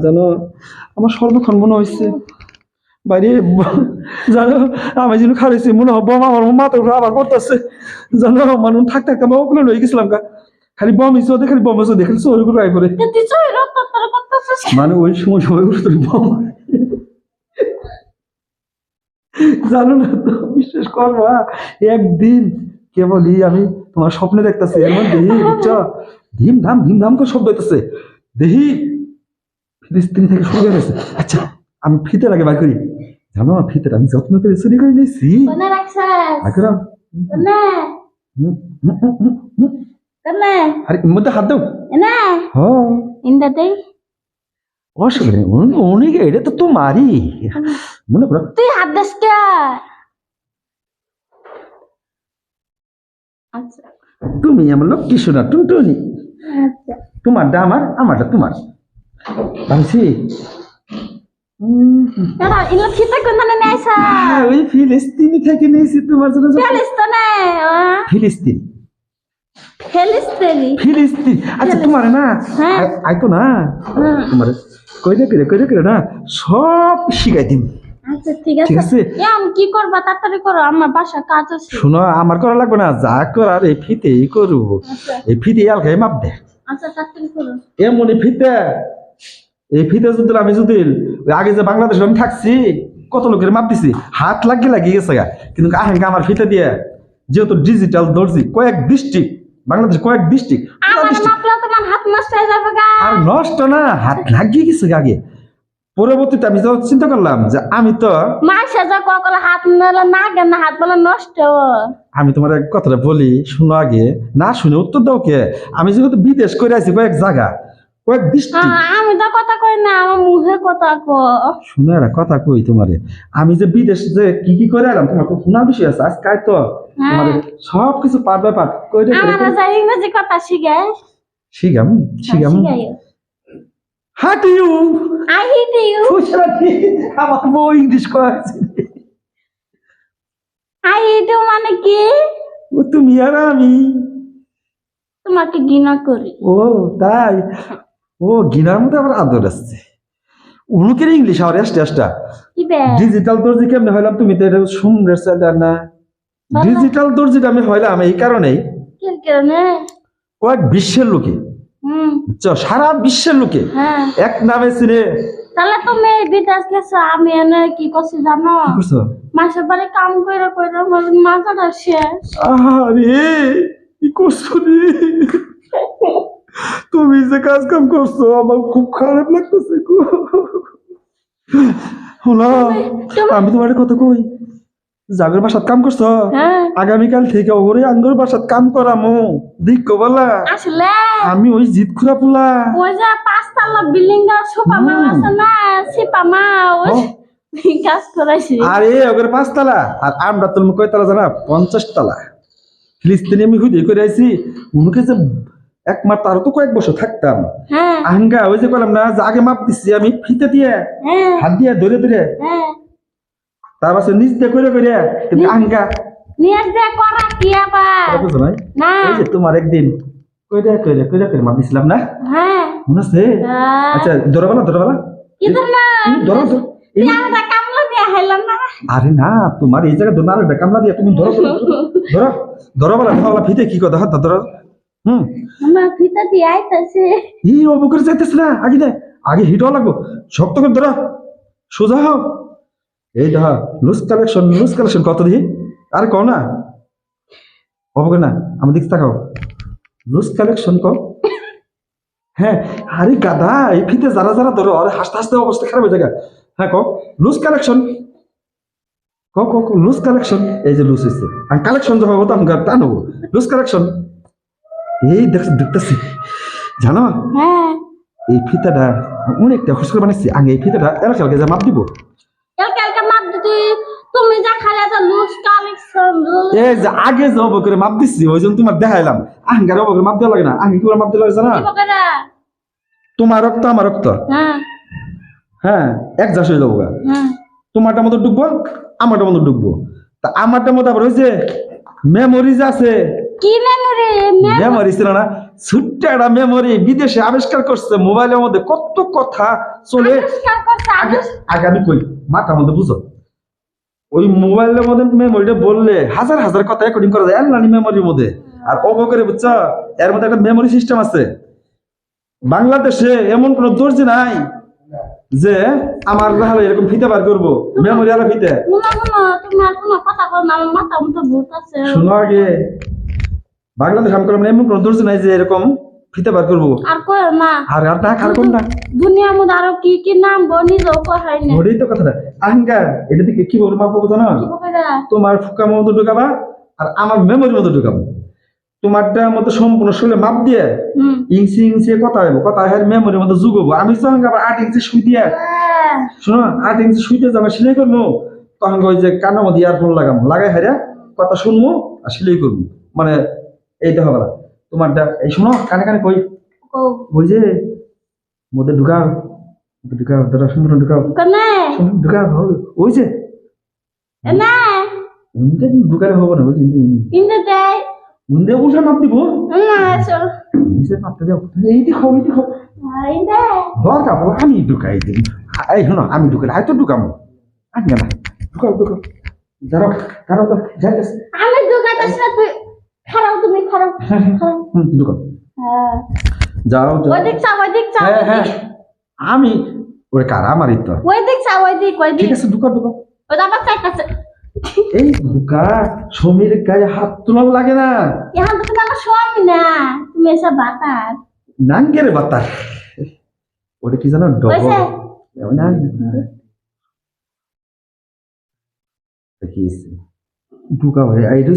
জানো আমার সর্বক্ষণ মনে হয়েছে বাইরে জানো আমি যেন খারেছি মনে হব আমার মাথা উপরে আবার করতেছে জানো মানুষ থাকতে থাকতে আমি ওগুলো হয়ে গেছিলাম গা খালি বম ইসো খালি বম ইসো দেখে চোর করে আই করে মানে ওই সময় সময় বম জানো না তো বিশ্বাস করবা একদিন কেবলই আমি তোমার স্বপ্নে দেখতেছি এর মধ্যে বুঝছো ধিম ধাম করে শব্দ হইতেছে দেখি ফিলিস্তিনি থেকে শুরু হয়ে গেছে আচ্ছা আমি ফিতে লাগে বার করি জানো ফিতে আমি যত্ন করে চুরি করে নিয়েছি আরে মধ্যে হাত দাও অসুবিধা অনেক এটা তো তোমারই মনে করো তুই হাত দাস কে আচ্ছা তুমি আমার লক্ষ্মী শোনা টুনটুনি আচ্ছা তোমারটা আমারটা তোমার ভাবছি না ইলা ফিতা কোন না নাইসা ওই ফিলিস্তিনি থেকে নিয়েছি তোমার জন্য ফিলিস্তিনে ফিলিস্তিনি ফিলিস্তিনি আচ্ছা তোমার না আইতো না তোমার কইরে করে না সব শিখাই দিন আচ্ছা ঠিক আছে আমি কি করবা তাড়াতাড়ি করো আমার বাসা কাজ আছে শোনো আমার করা লাগবে না যা করার এই ফিতেই করব এই ফিতে আলগাই মাপ দে আচ্ছা তাড়াতাড়ি করো এমন এই ফিতে যদি আমি যদি আগে যে বাংলাদেশে আমি থাকছি কত লোকের মাপ দিছি হাত লাগিয়ে গেছে গা কিন্তু আহেঙ্গা আমার ফিতে দিয়ে যেহেতু ডিজিটাল দর্জি কয়েক ডিস্ট্রিক্ট বাংলাদেশ কয়েক ডিস্ট্রিক্ট তোমার হাত নষ্ট হয়ে যাবে গা আর নষ্ট না হাত লাগিয়ে গেছে আগে পরবর্তীতে আমি যখন চিন্তা করলাম যে আমি তো মাসে যা ককল হাত না কেন হাত বলে নষ্ট আমি তোমার এক কথাটা বলি শুনো আগে না শুনে উত্তর দাও কে আমি যেহেতু বিদেশ করে আছি কয়েক ডিস্ট্রিক্ট আমি তো কথা কই না আমার মুখে কথা কো শুনে একটা কথা কই তোমারে আমি যে বিদেশ যে কি করে এলাম তোমার তো শোনার বিষয় আছে আজকাল তো তোমার সবকিছু পার ব্যাপার কইরে আমার যাই ইংরেজি কথা শিখাম How do you? I hate you. আমার বউ ইংলিশ কয়েছে I hate you মানে কি ও তুমি আর আমি তোমাকে ঘৃণা করি ও তাই ও ঘৃণার মধ্যে আবার আদর আসছে উনুকের ইংলিশ আর এসটা ডিজিটাল দর্জি কেমনে হইলাম তুমি তো এটা শুনরে না ডিজিটাল দর্জিটা আমি হইলাম এই কারণেই কয়েক বিশ্বের লোকে সারা বিশ্বের লোকে এক নামে চিনে তাহলে তুমি বিদেশ গেছো আমি এনে কি করছি জানো মাসের বাড়ি কাম করে আমার মাথাটা শেষ আরে কি করছো রে তুমি যে কাজ কাম করছো আমার খুব খারাপ লাগতেছে হলো আমি তোমার কথা কই জাগর বাসাত কাম করছো আগামীকাল থেকে ওরে আঙ্গুর বাসাত কাম করামু দেখো বলা আসলে আমি ওই জিত খুরা পোলা ওই যে 5 তলা বিল্ডিং এর সুপা মা আছে না সিপা মা ওই কাজ করাইছি আরে ওগের 5 তলা আর আমরা তুমি কয় তলা জানা 50 তলা ফিলিস্তিনি আমি হুদি করে আইছি উনকে যে একমাত্র আরো তো কয়েক বছর থাকতাম আহঙ্গা ওই যে কইলাম না যে আগে মাপ দিছি আমি ফিতে দিয়ে হাত দিয়ে ধরে তারপর নিচ দিয়ে করে কিন্তু আহঙ্গা নিচ দিয়ে করা কি আবার বুঝো না এই যে তোমার একদিন কইরা মাপ দিছিলাম না মনে আছে আচ্ছা ধরবালা কি ধরো আমরা কামলা দিয়ে হাইলাম না আরে না তোমার এই জায়গা ধরনা আর কামলা দিয়ে তুমি ধরবালা ফিতে কি কথা হাত ধরো আমার ফিতা দিয়ে আইতাছে এই অবকর যাইতেছ না আগে হিটও লাগবো শক্ত করে ধরো সোজা হও এই দেখা লুজ কালেকশন কত দিই আরে কও না অবকর না আমার দিক তাকাও লুজ কালেকশন কও হ্যাঁ আরে গাদা এই ফিতে যারা ধরো আরে হাসতে অবস্থা খারাপ হয়ে যায় হ্যাঁ কও লুজ কালেকশন লুজ কালেকশন এই যে লুজ হয়েছে আর কালেকশন যখন হতো আমি টানো লুজ কালেকশন এই দেখতেছি জানো এই ফিতাটা অনেকটা খুশ করে বানাইছি আগে এই ফিতাটা এলাকালকে যা মাপ দিব এলাকালকে মাপ দিতে তুমি যা খালে যা লুজ কালেকশন এই যে আগে যে অব করে মাপ দিছি ওই জন্য তোমার দেখাইলাম আহঙ্গার অব করে মাপ দেওয়া লাগে না আগে কি করে মাপ দিতে লাগে জানা তোমার রক্ত আমার রক্ত হ্যাঁ এক জাস হয়ে যাবো তোমারটা মতো ডুববো আমারটা মতো ডুববো তা আমারটা মতো আবার ওই যে মেমোরিজ আছে কি মেমোরি মেমোরি ছিল না, ছোট্ট একটা মেমোরি বিদেশে আবিষ্কার করছে মোবাইলের মধ্যে কত কথা চলে। আবিষ্কার করছে আগে আগে আমি কই মাথার মধ্যে বুঝো, ওই মোবাইলের মধ্যে মেমোরিটা বললে হাজার হাজার কথা রেকর্ডিং করা যায় অনলাইন মেমোরির মধ্যে। আর অবকরে বুঝছো, এর মধ্যে একটা মেমোরি সিস্টেম আছে। বাংলাদেশে এমন কোন দর্জি নাই যে আমার তাহলে এরকম ফিতে বার করবো, মেমোরি আলা ফিতে। মুনা মুনা তুমি আর কোনো কথা বল না, আমার মাথা মতো ভূত আছে। শোনো আগে, বাংলাদেশ আমি করলাম এমন কোন দর্জি নাই যে এরকম ফিতে বার করবো। আর কই না আর আর না খার কোন না, দুনিয়ার মধ্যে আরো কি কি নাম নিজেও কহাই না। ওটাই তো কথাটা। আহঙ্কার এটা থেকে কি বলবো মাপ পাবো না, কি বলে তোমার ফুকার মতো ঢুকাবা আর আমার মেমোরির মতো ঢুকাবো। তোমারটা মতো সম্পূর্ণ শুলে মাপ দিয়ে ইঞ্চি ইঞ্চি কথা হইব, কথা হয় মেমোরির মধ্যে যুগবো। আমি যখন আবার 8 ইঞ্চি সুই দিয়ে, শোনো 8 ইঞ্চি সুই দিয়ে যখন সেলাই করবো, তখন ওই যে কানের মধ্যে ইয়ারফোন লাগাবো, লাগাই হারিয়া কথা শুনবো আর সেলাই করবো। মানে এইটা হবে না তোমারটা। এই শোনো কানে কানে কই, ওই যে মধ্যে ঢুকাও, ঢুকাও দাদা, সুন্দর ঢুকাও, সুন্দর ঢুকাও। ওই যে না ঢুকালে হবে না, ওই ইন্দে দেয় মুন্দে বসে মাপ দিব, না চল নিচে মাপতে যাও। এই দেখো এই দেখো, ইন্দে দরকার বলো আমি ঢুকাই দিই। এই শোনো আমি ঢুকাই, হয়তো ঢুকামো আর না, ঢুকাও ঢুকাও, দাঁড়াও দাঁড়াও তো যাইতেছে। আমি দুগাতাছি না, তুই খারাপ, তুমি খারাপ খারাপ। ঢুকাও, হ্যাঁ যাও যাও। ওই দিক চাও, ওই দিক চাও, হ্যাঁ হ্যাঁ আমি ওরে কারা মারি তো। ওই দিক চাও, ওই দিক, ওই ঠিক দিক। আছে ঢুকাও ঢুকাও। ওই আবার চাইতাছে। এই ঢুকা, সমীর গায়ে হাত তোলাও লাগে না। এখন তো তুমি আমার স্বামী না, তুমি এসব বাতাস নাঙ্গের বাতা, ওটা কি জানো ডবল হয়েছে? না কি ঢুকাও। এটা